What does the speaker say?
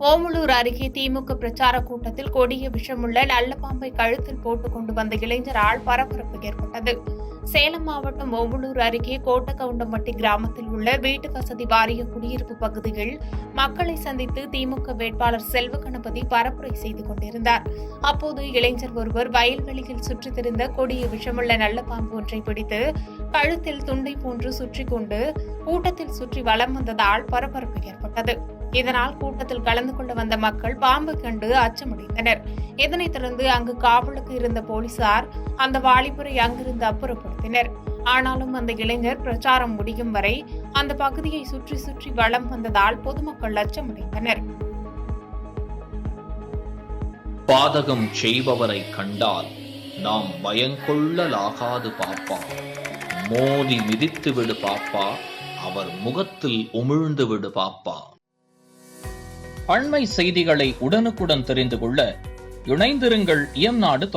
ஓமலூர் அருகே திமுக பிரச்சார கூட்டத்தில் கொடிய விஷமுள்ள நல்ல பாம்பை கழுத்தில் போட்டுக் கொண்டு வந்த இளைஞரால் பரபரப்பு ஏற்பட்டது. சேலம் மாவட்டம் ஓமலூர் அருகே கோட்டகவுண்டம்பட்டி கிராமத்தில் உள்ள வீட்டு வசதி வாரிய குடியிருப்பு பகுதியில் மக்களை சந்தித்து திமுக வேட்பாளர் செல்வ கணபதி பரப்புரை செய்து கொண்டிருந்தார். அப்போது இளைஞர் ஒருவர் வயல்வெளியில் சுற்றித் திரிந்த கொடிய விஷமுள்ள நல்ல பாம்பு ஒன்றை பிடித்து கழுத்தில் துண்டை போன்று சுற்றி கொண்டு கூட்டத்தில் சுற்றி வலம் வந்ததால் பரபரப்பு ஏற்பட்டது. இதனால் கூட்டத்தில் கலந்து கொள்ள வந்த மக்கள் பாம்பு கண்டு அச்சமடைந்தனர். இதனைத் தொடர்ந்து அங்கு காவலுக்கு இருந்த போலீசார் அந்த வாலிபரை அங்கிருந்து அப்புறப்படுத்தினர். ஆனாலும் அந்த இளைஞர் பிரச்சாரம் முடியும் வரை அந்த பகுதியை சுற்றி சுற்றி வலம் வந்ததால் பொதுமக்கள் அச்சமடைந்தனர். பாதகம் செய்பவரை கண்டால் நாம் பயங்கொள்ளலாகாது பாப்பா, மோதி மிதித்து விடு பாப்பா, அவர் முகத்தில் உமிழ்ந்து விடு பாப்பா. அண்மை செய்திகளை உடனுக்குடன் தெரிந்து கொள்ள இணைந்திருங்கள் இயம்நாடு